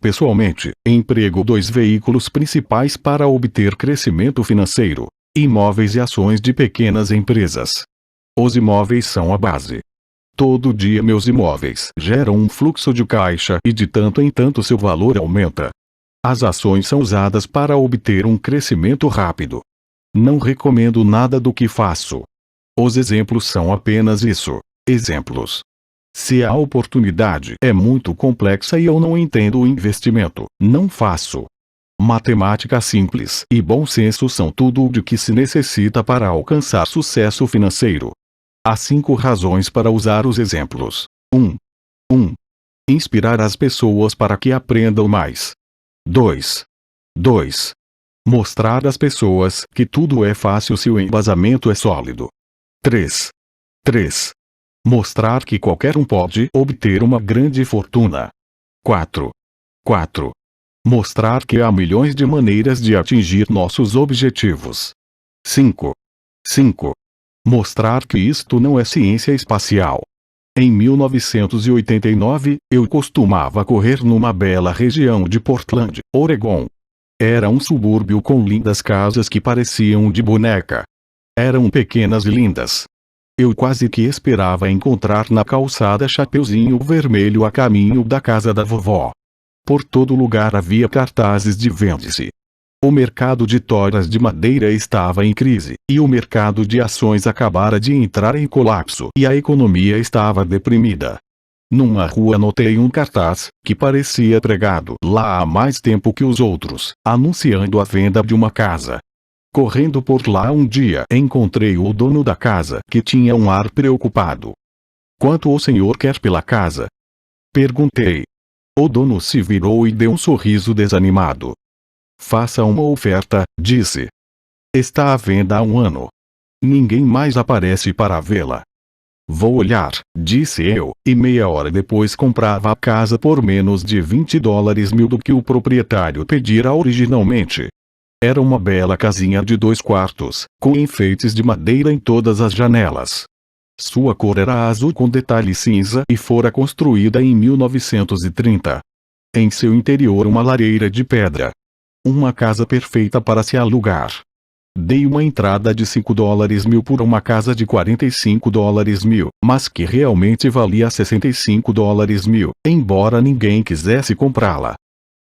Pessoalmente, emprego dois veículos principais para obter crescimento financeiro: imóveis e ações de pequenas empresas. Os imóveis são a base. Todo dia meus imóveis geram um fluxo de caixa e de tanto em tanto seu valor aumenta. As ações são usadas para obter um crescimento rápido. Não recomendo nada do que faço. Os exemplos são apenas isso, exemplos. Se a oportunidade é muito complexa e eu não entendo o investimento, não faço. Matemática simples e bom senso são tudo o que se necessita para alcançar sucesso financeiro. Há 5 razões para usar os exemplos. 1. Inspirar as pessoas para que aprendam mais. 2. Mostrar às pessoas que tudo é fácil se o embasamento é sólido. 3. Mostrar que qualquer um pode obter uma grande fortuna. 4. Mostrar que há milhões de maneiras de atingir nossos objetivos. 5. Mostrar que isto não é ciência espacial. Em 1989, eu costumava correr numa bela região de Portland, Oregon. Era um subúrbio com lindas casas que pareciam de boneca. Eram pequenas e lindas. Eu quase que esperava encontrar na calçada Chapeuzinho Vermelho a caminho da casa da vovó. Por todo lugar havia cartazes de vende-se. O mercado de toras de madeira estava em crise, e o mercado de ações acabara de entrar em colapso e a economia estava deprimida. Numa rua notei um cartaz, que parecia pregado lá há mais tempo que os outros, anunciando a venda de uma casa. Correndo por lá um dia encontrei o dono da casa, que tinha um ar preocupado. "Quanto o senhor quer pela casa?" perguntei. O dono se virou e deu um sorriso desanimado. "Faça uma oferta", disse. "Está à venda há um ano. Ninguém mais aparece para vê-la." "Vou olhar", disse eu, e meia hora depois comprava a casa por menos de $20.000 do que o proprietário pedira originalmente. Era uma bela casinha de 2 quartos, com enfeites de madeira em todas as janelas. Sua cor era azul com detalhe cinza e fora construída em 1930. Em seu interior uma lareira de pedra. Uma casa perfeita para se alugar. Dei uma entrada de $5.000 por uma casa de $45.000, mas que realmente valia $65.000, embora ninguém quisesse comprá-la.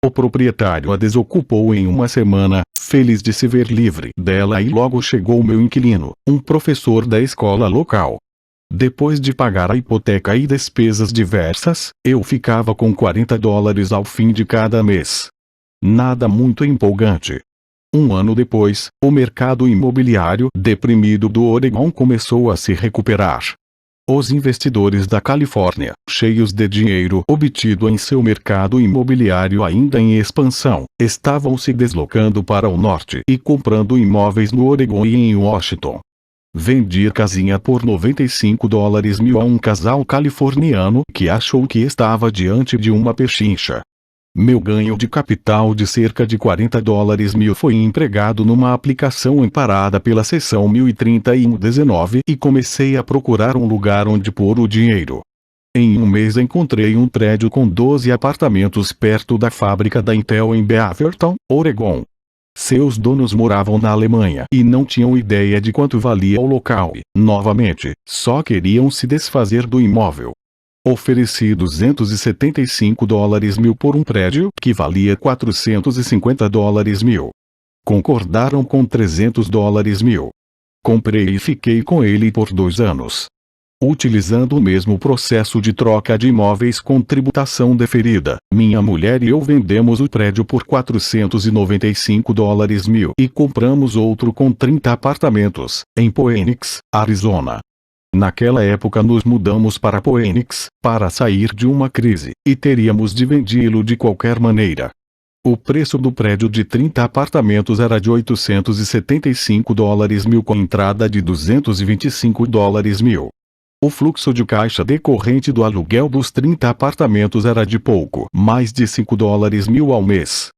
O proprietário a desocupou em uma semana, feliz de se ver livre dela, e logo chegou meu inquilino, um professor da escola local. Depois de pagar a hipoteca e despesas diversas, eu ficava com $40 ao fim de cada mês. Nada muito empolgante. Um ano depois, o mercado imobiliário deprimido do Oregon começou a se recuperar. Os investidores da Califórnia, cheios de dinheiro obtido em seu mercado imobiliário ainda em expansão, estavam se deslocando para o norte e comprando imóveis no Oregon e em Washington. Vendi a casinha por $95.000 a um casal californiano que achou que estava diante de uma pechincha. Meu ganho de capital de cerca de $40.000 foi empregado numa aplicação amparada pela seção 1031-19 e comecei a procurar um lugar onde pôr o dinheiro. Em um mês encontrei um prédio com 12 apartamentos perto da fábrica da Intel em Beaverton, Oregon. Seus donos moravam na Alemanha e não tinham ideia de quanto valia o local e, novamente, só queriam se desfazer do imóvel. Ofereci $275.000 por um prédio que valia $450.000. Concordaram com $300.000. Comprei e fiquei com ele por 2 anos. Utilizando o mesmo processo de troca de imóveis com tributação deferida, minha mulher e eu vendemos o prédio por $495.000 e compramos outro com 30 apartamentos, em Phoenix, Arizona. Naquela época nos mudamos para Phoenix, para sair de uma crise, e teríamos de vendê-lo de qualquer maneira. O preço do prédio de 30 apartamentos era de $875.000 com entrada de $225.000. O fluxo de caixa decorrente do aluguel dos 30 apartamentos era de pouco mais de $5.000 ao mês.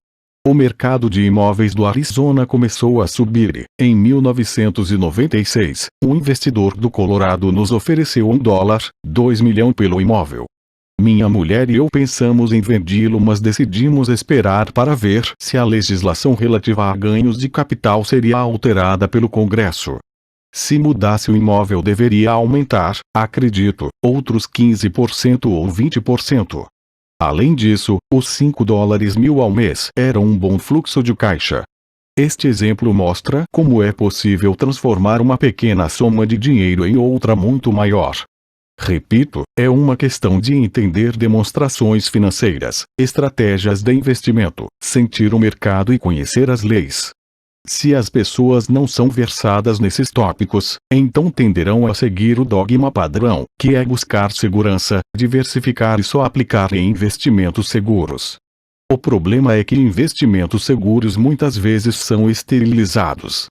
O mercado de imóveis do Arizona começou a subir e, em 1996, um investidor do Colorado nos ofereceu $2 milhões pelo imóvel. Minha mulher e eu pensamos em vendê-lo, mas decidimos esperar para ver se a legislação relativa a ganhos de capital seria alterada pelo Congresso. Se mudasse, o imóvel deveria aumentar, acredito, outros 15% ou 20%. Além disso, os $5.000 ao mês era um bom fluxo de caixa. Este exemplo mostra como é possível transformar uma pequena soma de dinheiro em outra muito maior. Repito, é uma questão de entender demonstrações financeiras, estratégias de investimento, sentir o mercado e conhecer as leis. Se as pessoas não são versadas nesses tópicos, então tenderão a seguir o dogma padrão, que é buscar segurança, diversificar e só aplicar em investimentos seguros. O problema é que investimentos seguros muitas vezes são esterilizados.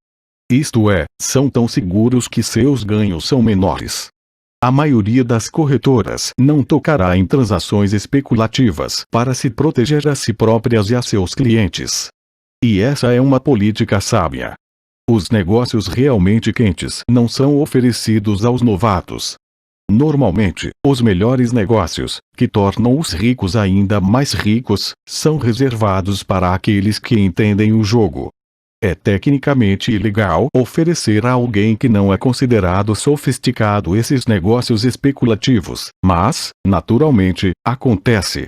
Isto é, são tão seguros que seus ganhos são menores. A maioria das corretoras não tocará em transações especulativas para se proteger a si próprias e a seus clientes. E essa é uma política sábia. Os negócios realmente quentes não são oferecidos aos novatos. Normalmente, os melhores negócios, que tornam os ricos ainda mais ricos, são reservados para aqueles que entendem o jogo. É tecnicamente ilegal oferecer a alguém que não é considerado sofisticado esses negócios especulativos, mas, naturalmente, acontece.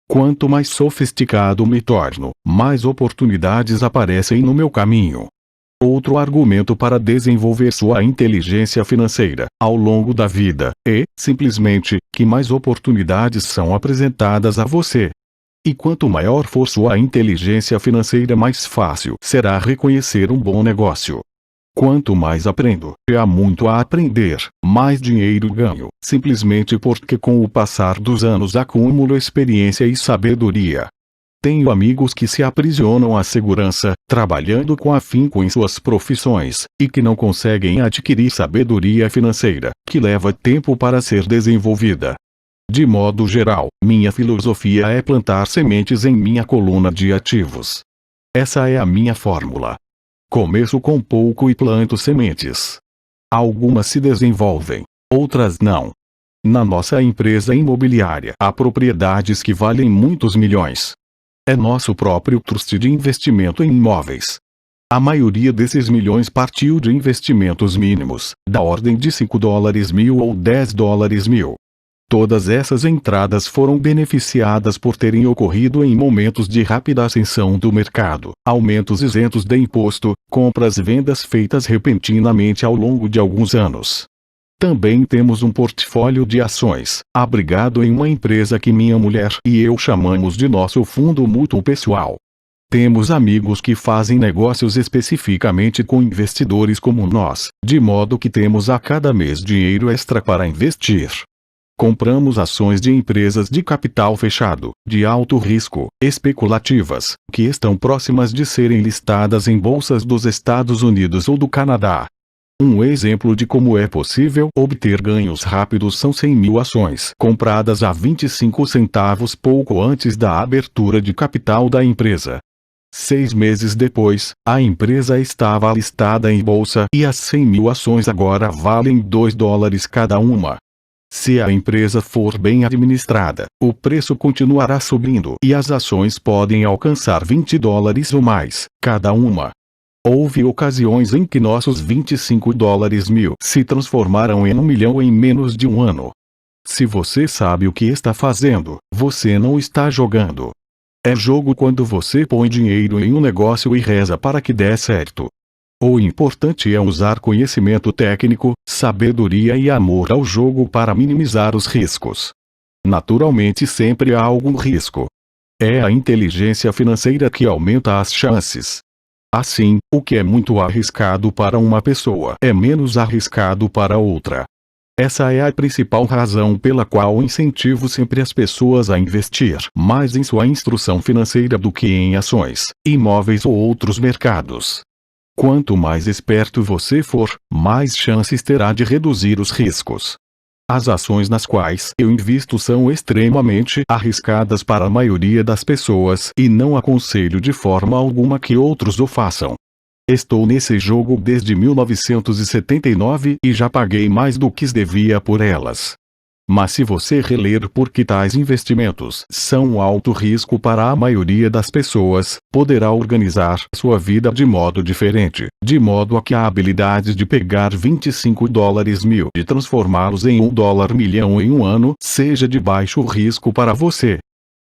Quanto mais sofisticado me torno, mais oportunidades aparecem no meu caminho. Outro argumento para desenvolver sua inteligência financeira, ao longo da vida, é, simplesmente, que mais oportunidades são apresentadas a você. E quanto maior for sua inteligência financeira, mais fácil será reconhecer um bom negócio. Quanto mais aprendo, e há muito a aprender, mais dinheiro ganho, simplesmente porque com o passar dos anos acumulo experiência e sabedoria. Tenho amigos que se aprisionam à segurança, trabalhando com afinco em suas profissões, e que não conseguem adquirir sabedoria financeira, que leva tempo para ser desenvolvida. De modo geral, minha filosofia é plantar sementes em minha coluna de ativos. Essa é a minha fórmula. Começo com pouco e planto sementes. Algumas se desenvolvem, outras não. Na nossa empresa imobiliária há propriedades que valem muitos milhões. É nosso próprio trust de investimento em imóveis. A maioria desses milhões partiu de investimentos mínimos, da ordem de $5.000 ou $10.000. Todas essas entradas foram beneficiadas por terem ocorrido em momentos de rápida ascensão do mercado, aumentos isentos de imposto, compras e vendas feitas repentinamente ao longo de alguns anos. Também temos um portfólio de ações, abrigado em uma empresa que minha mulher e eu chamamos de nosso fundo mútuo pessoal. Temos amigos que fazem negócios especificamente com investidores como nós, de modo que temos a cada mês dinheiro extra para investir. Compramos ações de empresas de capital fechado, de alto risco, especulativas, que estão próximas de serem listadas em bolsas dos Estados Unidos ou do Canadá. Um exemplo de como é possível obter ganhos rápidos são 100.000 ações compradas a 25 centavos pouco antes da abertura de capital da empresa. 6 meses depois, a empresa estava listada em bolsa e as 100.000 ações agora valem $2 cada uma. Se a empresa for bem administrada, o preço continuará subindo e as ações podem alcançar $20 ou mais, cada uma. Houve ocasiões em que nossos $25.000 se transformaram em $1 milhão em menos de um ano. Se você sabe o que está fazendo, você não está jogando. É jogo quando você põe dinheiro em um negócio e reza para que dê certo. O importante é usar conhecimento técnico, sabedoria e amor ao jogo para minimizar os riscos. Naturalmente sempre há algum risco. É a inteligência financeira que aumenta as chances. Assim, o que é muito arriscado para uma pessoa é menos arriscado para outra. Essa é a principal razão pela qual incentivo sempre as pessoas a investir mais em sua instrução financeira do que em ações, imóveis ou outros mercados. Quanto mais esperto você for, mais chances terá de reduzir os riscos. As ações nas quais eu invisto são extremamente arriscadas para a maioria das pessoas e não aconselho de forma alguma que outros o façam. Estou nesse jogo desde 1979 e já paguei mais do que devia por elas. Mas se você reler por que tais investimentos são um alto risco para a maioria das pessoas, poderá organizar sua vida de modo diferente, de modo a que a habilidade de pegar 25 dólares mil e transformá-los em $1 milhão em um ano seja de baixo risco para você.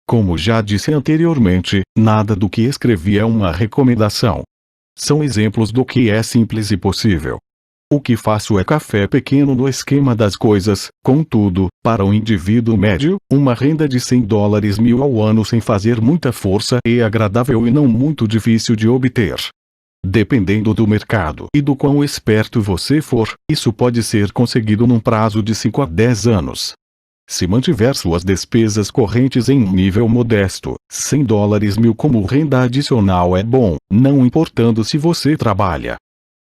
Como já disse anteriormente, nada do que escrevi é uma recomendação. São exemplos do que é simples e possível. O que faço é café pequeno no esquema das coisas, contudo, para um indivíduo médio, uma renda de 100 dólares mil ao ano sem fazer muita força é agradável e não muito difícil de obter. Dependendo do mercado e do quão esperto você for, isso pode ser conseguido num prazo de 5 a 10 anos. Se mantiver suas despesas correntes em um nível modesto, 100 dólares mil como renda adicional é bom, não importando se você trabalha.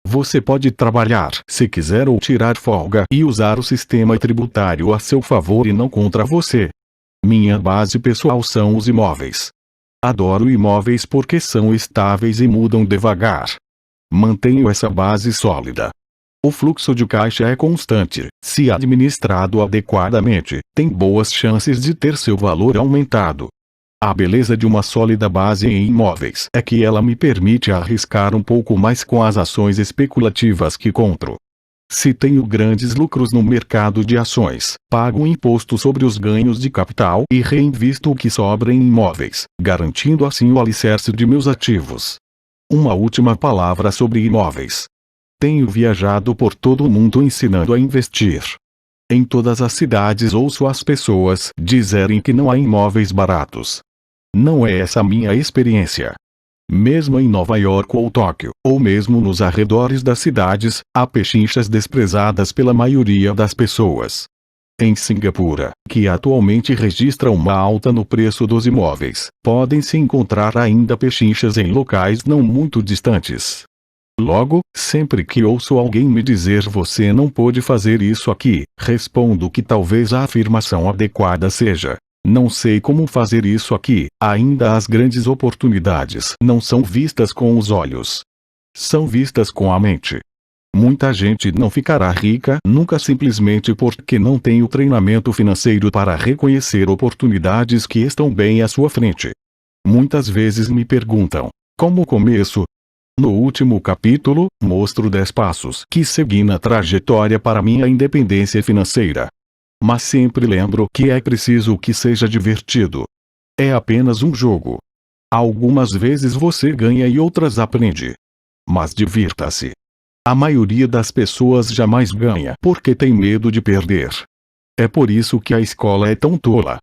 Você pode trabalhar se quiser ou tirar folga e usar o sistema tributário a seu favor e não contra você. Minha base pessoal são os imóveis. Adoro imóveis porque são estáveis e mudam devagar. Mantenho essa base sólida. O fluxo de caixa é constante. Se administrado adequadamente, tem boas chances de ter seu valor aumentado. A beleza de uma sólida base em imóveis é que ela me permite arriscar um pouco mais com as ações especulativas que compro. Se tenho grandes lucros no mercado de ações, pago um imposto sobre os ganhos de capital e reinvisto o que sobra em imóveis, garantindo assim o alicerce de meus ativos. Uma última palavra sobre imóveis. Tenho viajado por todo o mundo ensinando a investir. Em todas as cidades ouço as pessoas dizerem que não há imóveis baratos. Não é essa a minha experiência. Mesmo em Nova York ou Tóquio, ou mesmo nos arredores das cidades, há pechinchas desprezadas pela maioria das pessoas. Em Singapura, que atualmente registra uma alta no preço dos imóveis, podem-se encontrar ainda pechinchas em locais não muito distantes. Logo, sempre que ouço alguém me dizer "você não pode fazer isso aqui", respondo que talvez a afirmação adequada seja: não sei como fazer isso aqui. Ainda as grandes oportunidades não são vistas com os olhos. São vistas com a mente. Muita gente não ficará rica nunca simplesmente porque não tem o treinamento financeiro para reconhecer oportunidades que estão bem à sua frente. Muitas vezes me perguntam: como começo? No último capítulo, mostro 10 passos que segui na trajetória para minha independência financeira. Mas sempre lembro que é preciso que seja divertido. É apenas um jogo. Algumas vezes você ganha e outras aprende. Mas divirta-se. A maioria das pessoas jamais ganha porque tem medo de perder. É por isso que a escola é tão tola.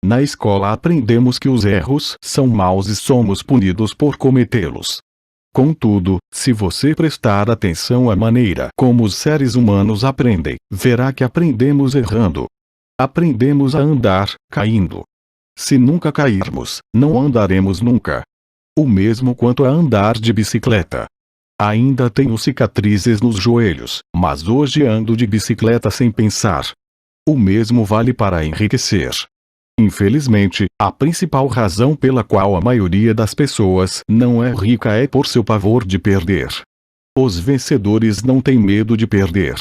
Na escola aprendemos que os erros são maus e somos punidos por cometê-los. Contudo, se você prestar atenção à maneira como os seres humanos aprendem, verá que aprendemos errando. Aprendemos a andar, caindo. Se nunca cairmos, não andaremos nunca. O mesmo quanto a andar de bicicleta. Ainda tenho cicatrizes nos joelhos, mas hoje ando de bicicleta sem pensar. O mesmo vale para enriquecer. Infelizmente, a principal razão pela qual a maioria das pessoas não é rica é por seu pavor de perder. Os vencedores não têm medo de perder.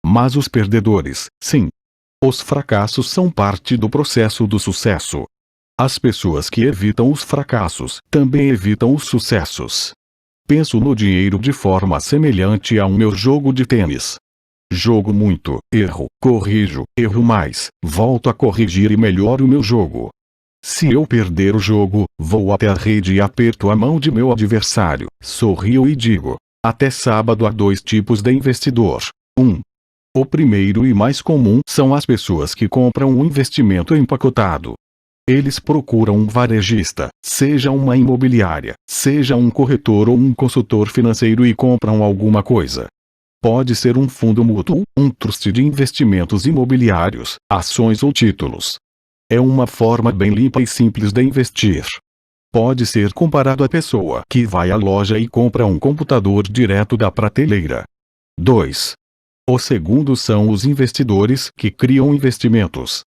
Mas os perdedores, sim. Os fracassos são parte do processo do sucesso. As pessoas que evitam os fracassos também evitam os sucessos. Penso no dinheiro de forma semelhante a um meu jogo de tênis. Jogo muito, erro, corrijo, erro mais, volto a corrigir e melhoro o meu jogo. Se eu perder o jogo, vou até a rede e aperto a mão de meu adversário, sorrio e digo: até sábado. Há 2 tipos de investidor. 1. O primeiro e mais comum são as pessoas que compram um investimento empacotado. Eles procuram um varejista, seja uma imobiliária, seja um corretor ou um consultor financeiro e compram alguma coisa. Pode ser um fundo mútuo, um trust de investimentos imobiliários, ações ou títulos. É uma forma bem limpa e simples de investir. Pode ser comparado à pessoa que vai à loja e compra um computador direto da prateleira. 2. O segundo são os investidores que criam investimentos.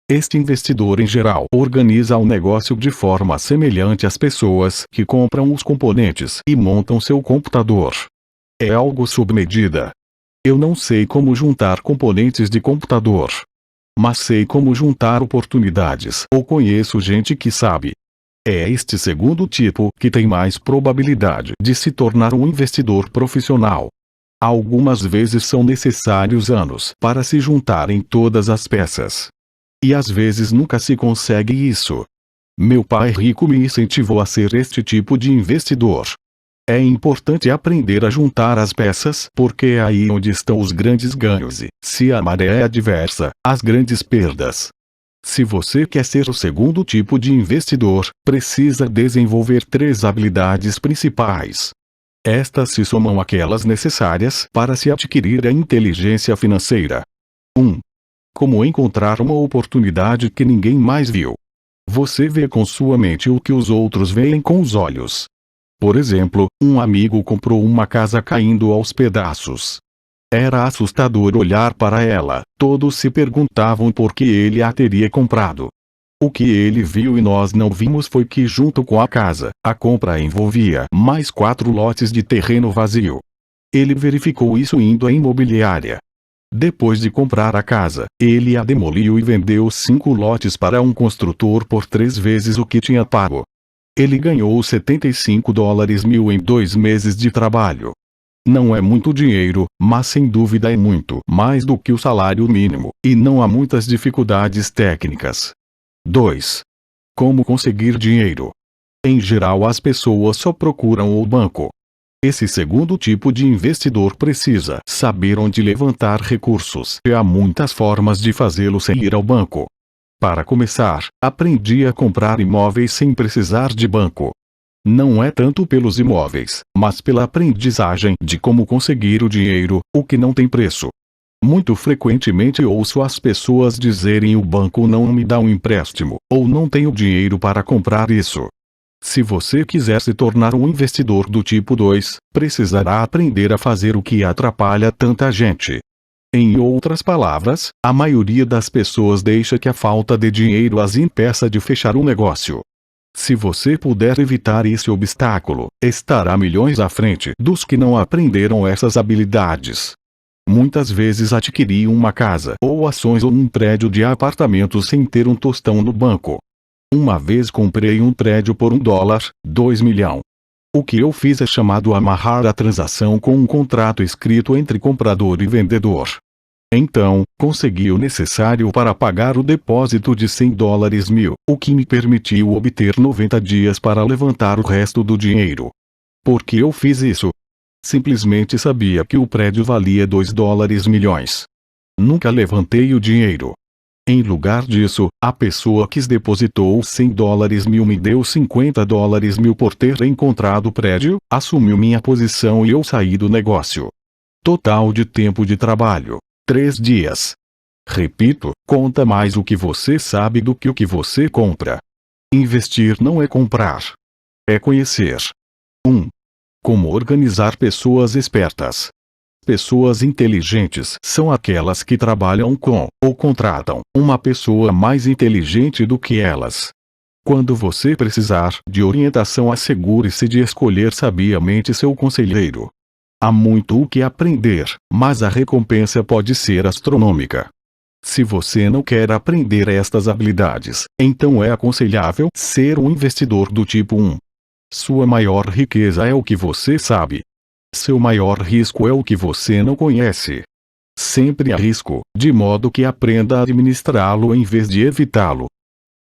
Este investidor em geral organiza o negócio de forma semelhante às pessoas que compram os componentes e montam seu computador. É algo sob medida. Eu não sei como juntar componentes de computador. mas sei como juntar oportunidades ou conheço gente que sabe. É este segundo tipo que tem mais probabilidade de se tornar um investidor profissional. Algumas vezes são necessários anos para se juntarem todas as peças. E às vezes nunca se consegue isso. Meu pai rico me incentivou a ser este tipo de investidor. É importante aprender a juntar as peças porque é aí onde estão os grandes ganhos e, se a maré é adversa, as grandes perdas. Se você quer ser o segundo tipo de investidor, precisa desenvolver 3 habilidades principais. Estas se somam àquelas necessárias para se adquirir a inteligência financeira. 1. Como encontrar uma oportunidade que ninguém mais viu. Você vê com sua mente o que os outros veem com os olhos. Por exemplo, um amigo comprou uma casa caindo aos pedaços. Era assustador olhar para ela, todos se perguntavam por que ele a teria comprado. O que ele viu e nós não vimos foi que junto com a casa, a compra envolvia mais 4 lotes de terreno vazio. Ele verificou isso indo à imobiliária. Depois de comprar a casa, ele a demoliu e vendeu 5 lotes para um construtor por 3 vezes o que tinha pago. Ele ganhou $75.000 em 2 meses de trabalho. Não é muito dinheiro, mas sem dúvida é muito mais do que o salário mínimo, e não há muitas dificuldades técnicas. 2. Como conseguir dinheiro. Em geral as pessoas só procuram o banco. Esse segundo tipo de investidor precisa saber onde levantar recursos e há muitas formas de fazê-lo sem ir ao banco. Para começar, aprendi a comprar imóveis sem precisar de banco. Não é tanto pelos imóveis, mas pela aprendizagem de como conseguir o dinheiro, o que não tem preço. Muito frequentemente ouço as pessoas dizerem o banco não me dá um empréstimo, ou não tenho dinheiro para comprar isso. Se você quiser se tornar um investidor do tipo 2, precisará aprender a fazer o que atrapalha tanta gente. Em outras palavras, a maioria das pessoas deixa que a falta de dinheiro as impeça de fechar um negócio. Se você puder evitar esse obstáculo, estará milhões à frente dos que não aprenderam essas habilidades. Muitas vezes adquiri uma casa ou ações ou um prédio de apartamentos sem ter um tostão no banco. Uma vez comprei um prédio por $1, 2 milhões. O que eu fiz é chamado amarrar a transação com um contrato escrito entre comprador e vendedor. Então, consegui o necessário para pagar o depósito de $100.000, o que me permitiu obter 90 dias para levantar o resto do dinheiro. Por que eu fiz isso? Simplesmente sabia que o prédio valia $2 milhões. Nunca levantei o dinheiro. Em lugar disso, a pessoa que depositou $100.000 me deu $50.000 por ter encontrado o prédio, assumiu minha posição e eu saí do negócio. Total de tempo de trabalho: 3 dias. Repito, conta mais o que você sabe do que o que você compra. Investir não é comprar. É conhecer. 1. Como organizar pessoas espertas. Pessoas inteligentes são aquelas que trabalham com, ou contratam, uma pessoa mais inteligente do que elas. Quando você precisar de orientação, assegure-se de escolher sabiamente seu conselheiro. Há muito o que aprender, mas a recompensa pode ser astronômica. Se você não quer aprender estas habilidades, então é aconselhável ser um investidor do tipo 1. Sua maior riqueza é o que você sabe. Seu maior risco é o que você não conhece. Sempre há risco, de modo que aprenda a administrá-lo em vez de evitá-lo.